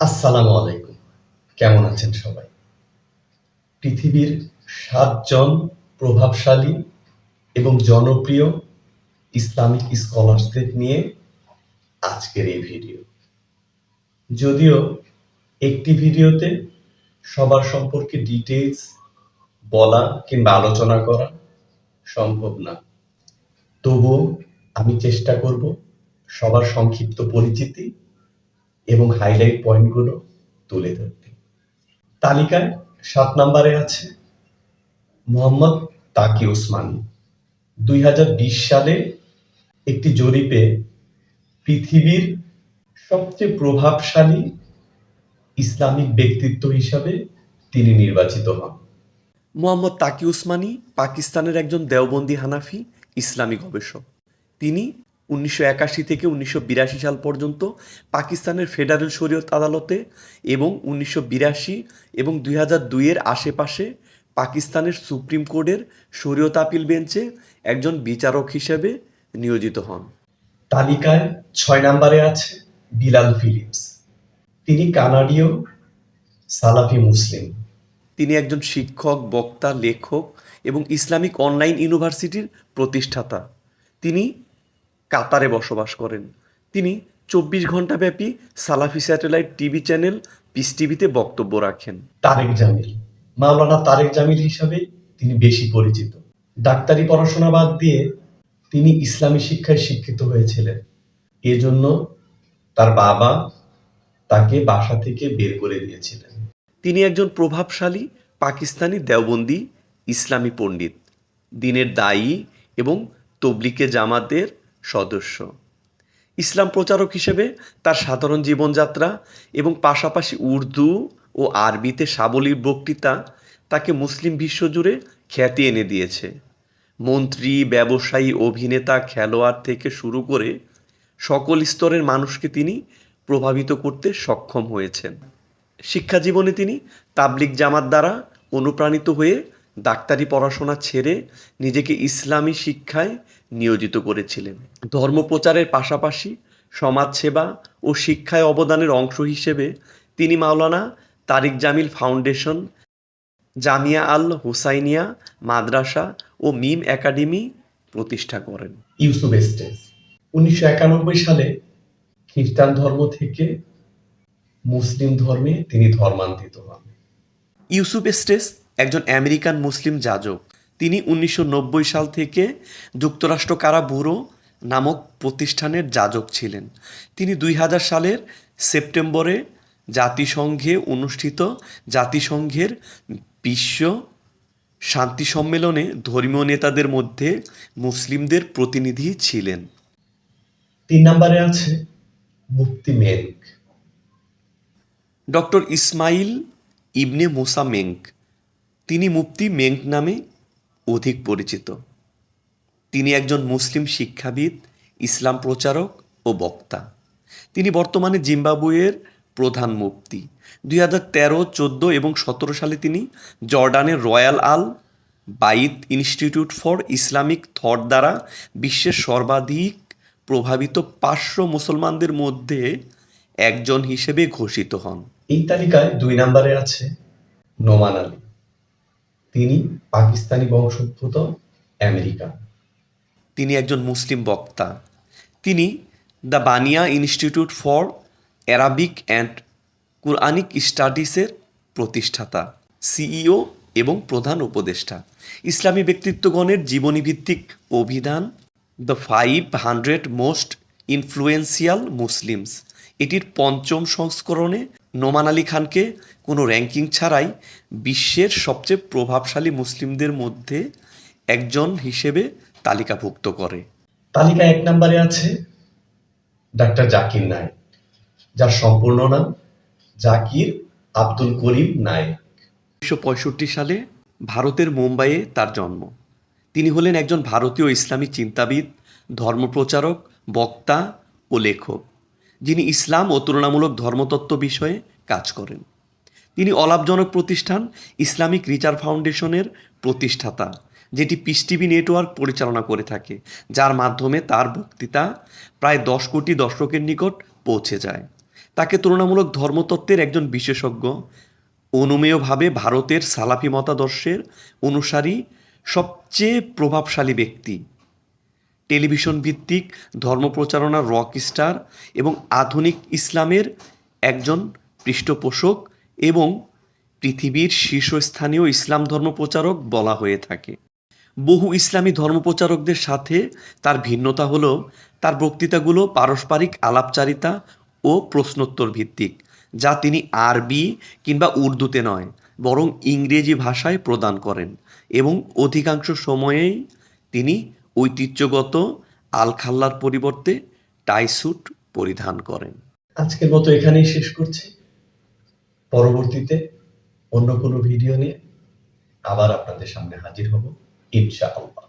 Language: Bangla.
আসসালামু আলাইকুম। কেমন আছেন সবাই? পৃথিবীর ৭ জন প্রভাবশালী এবং জনপ্রিয় ইসলামিক স্কলারসদের নিয়ে আজকের এই ভিডিও। যদিও একটি ভিডিওতে সবার সম্পর্কে ডিটেইলস বলা কিংবা আলোচনা করা সম্ভব না। তবুও আমি চেষ্টা করব সবার সংক্ষিপ্ত পরিচিতি এবং হাইলাইট পয়েন্টগুলো তুলে ধরতে। তালিকায় ৭ নম্বরে আছে মোহাম্মদ তাকি উসমানী। ২০২০ সালে একটি জরিপে পৃথিবীর সবচেয়ে প্রভাবশালী ইসলামিক ব্যক্তিত্ব হিসাবে তিনি নির্বাচিত হন। মোহাম্মদ তাকি উসমানী পাকিস্তানের একজন দেওবন্দি হানাফি ইসলামী গবেষক। তিনি ১৯৮১ থেকে ১৯৮২ সাল পর্যন্ত পাকিস্তানের ফেডারেল শরীয়ত আদালতে এবং ১৯৮২ এবং ২০০২-এর আশেপাশে পাকিস্তানের সুপ্রিম কোর্টের শরীয়ত আপিল বেঞ্চে একজন বিচারক হিসেবে নিয়োজিত হন। তালিকায় ৬ নম্বরে আছে বিলাল ফিলিপস। তিনি কানাডীয় সালাফি মুসলিম। তিনি একজন শিক্ষক, বক্তা, লেখক এবং ইসলামিক অনলাইন ইউনিভার্সিটির প্রতিষ্ঠাতা। তিনি কাতারে বসবাস করেন। তিনি ২৪ ঘণ্টাব্যাপী সালাফি স্যাটেলাইট টিভি চ্যানেল পিস টিভিতে বক্তব্য রাখেন। তারেক জামিল, মাওলানা তারেক জামিল হিসাবে তিনি বেশি পরিচিত। ডাক্তারি পড়াশোনা বাদ দিয়ে তিনি ইসলামী শিক্ষায় শিক্ষিত হয়েছিলেন। এজন্য তার বাবা তাকে বাসা থেকে বের করে দিয়েছিলেন। তিনি একজন প্রভাবশালী পাকিস্তানি দেওবন্দি ইসলামী পণ্ডিত, দ্বীনের দায়ী এবং তবলিগে জামাতের সদস্য। ইসলাম প্রচারক হিসেবে তার সাধারণ জীবনযাত্রা এবং পাশাপাশি উর্দু ও আরবিতে সাবলীল বক্তৃতা তাকে মুসলিম বিশ্বজুড়ে খ্যাতি এনে দিয়েছে। মন্ত্রী, ব্যবসায়ী, অভিনেতা, খেলোয়াড় থেকে শুরু করে সকল স্তরের মানুষকে তিনি প্রভাবিত করতে সক্ষম হয়েছেন। শিক্ষা জীবনে তিনি তাবলিগ জামাত দ্বারা অনুপ্রাণিত হয়ে ডাক্তারি পড়াশোনা ছেড়ে নিজেকে ইসলামী শিক্ষায় নিয়োজিত করেছিলেন। ধর্মপ্রচারের পাশাপাশি সমাজসেবা ও শিক্ষায় অবদানের অংশ হিসেবে তিনি মাওলানা তারিক জামিল ফাউন্ডেশন, জামিয়া আল হুসাইনিয়া মাদ্রাসা ও মিম একাডেমি প্রতিষ্ঠা করেন। ইউসুফ এস্টেজ ১৯৯১ সালে খ্রিস্টান ধর্ম থেকে মুসলিম ধর্মে তিনি ধর্মান্তরিত হন। ইউসুফ এস্টেস একজন আমেরিকান মুসলিম যাজক। তিনি ১৯৯০ সাল থেকে যুক্তরাষ্ট্র কারা ব্যুরো নামক প্রতিষ্ঠানের যাজক ছিলেন। তিনি ২০০০ সালের সেপ্টেম্বরে জাতিসংঘে অনুষ্ঠিত জাতিসংঘের বিশ্ব শান্তি সম্মেলনে ধর্মীয় নেতাদের মধ্যে মুসলিমদের প্রতিনিধি ছিলেন। ৩ নম্বরে আছে মুফতি মেনক। ডক্টর ইসমাইল ইবনে মুসা মেঙ্ক। তিনি মুফতি মেঙ্ক নামে অধিক পরিচিত। তিনি একজন মুসলিম শিক্ষাবিদ, ইসলাম প্রচারক ও বক্তা। তিনি বর্তমানে জিম্বাবুয়ের প্রধান মুফতি। ২০১৩, ১৪ এবং ১৭ সালে তিনি জর্ডানের রয়্যাল আল বাইত ইনস্টিটিউট ফর ইসলামিক থট দ্বারা বিশ্বের সর্বাধিক প্রভাবিত ৫০০ মুসলমানদের মধ্যে একজন হিসেবে ঘোষিত হন। এই তালিকায় ২ নম্বরে আছে নোমান আলী। তিনি পাকিস্তানি বংশোদ্ভূত আমেরিকান। তিনি একজন মুসলিম বক্তা। তিনি the Bayyinah institute for Arabic and Quranic স্টাডিজের প্রতিষ্ঠাতা, সিইও এবং প্রধান উপদেষ্টা। ইসলামী ব্যক্তিত্বগণের জীবনীভিত্তিক অভিধান দ্য 500 মোস্ট ইনফ্লুয়েন্সিয়াল মুসলিমস, এটির ৫ম সংস্করণে নোমান আলী খানকে কোনো র্যাঙ্কিং ছাড়াই বিশ্বের সবচেয়ে প্রভাবশালী মুসলিমদের মধ্যে একজন হিসেবে তালিকাভুক্ত করে। তালিকায় ১ নম্বরে আছে ডাক্তার জাকির নায়েক, যার সম্পূর্ণ নাম জাকির আব্দুল করিম নায়েক। ১৯৬৫ সালে ভারতের মুম্বাইয়ে তার জন্ম। তিনি হলেন একজন ভারতীয় ইসলামী চিন্তাবিদ, ধর্মপ্রচারক, বক্তা ও লেখক, যিনি ইসলাম ও তুলনামূলক ধর্মতত্ত্ব বিষয়ে কাজ করেন। তিনি অলাভজনক প্রতিষ্ঠান ইসলামিক রিসার্চ ফাউন্ডেশনের প্রতিষ্ঠাতা, যেটি পিস টিভি নেটওয়ার্ক পরিচালনা করে থাকে, যার মাধ্যমে তার বক্তৃতা প্রায় ১০ কোটি দর্শকের নিকট পৌঁছে যায়। তাকে তুলনামূলক ধর্মতত্ত্বের একজন বিশেষজ্ঞ, অনুমেয়ভাবে ভারতের সালাফি মতাদর্শের অনুসারী সবচেয়ে প্রভাবশালী ব্যক্তি, টেলিভিশন ভিত্তিক ধর্মপ্রচারণার রক স্টার এবং আধুনিক ইসলামের একজন পৃষ্ঠপোষক এবং পৃথিবীর শীর্ষস্থানীয় ইসলাম ধর্মপ্রচারক বলা হয়ে থাকে। বহু ইসলামী ধর্মপ্রচারকদের সাথে তার ভিন্নতা হলো তার বক্তৃতাগুলো পারস্পরিক আলাপচারিতা ও প্রশ্নোত্তর ভিত্তিক, যা তিনি আরবি কিংবা উর্দুতে নয় বরং ইংরেজি ভাষায় প্রদান করেন, এবং অধিকাংশ সময়েই তিনি ঐতিহ্যগত আলখাল্লার পরিবর্তে টাই স্যুট পরিধান করেন। আজকের মতো এখানেই শেষ করছি। পরবর্তীতে অন্য কোনো ভিডিও নিয়ে আবার আপনাদের সামনে হাজির হব ইনশাআল্লাহ।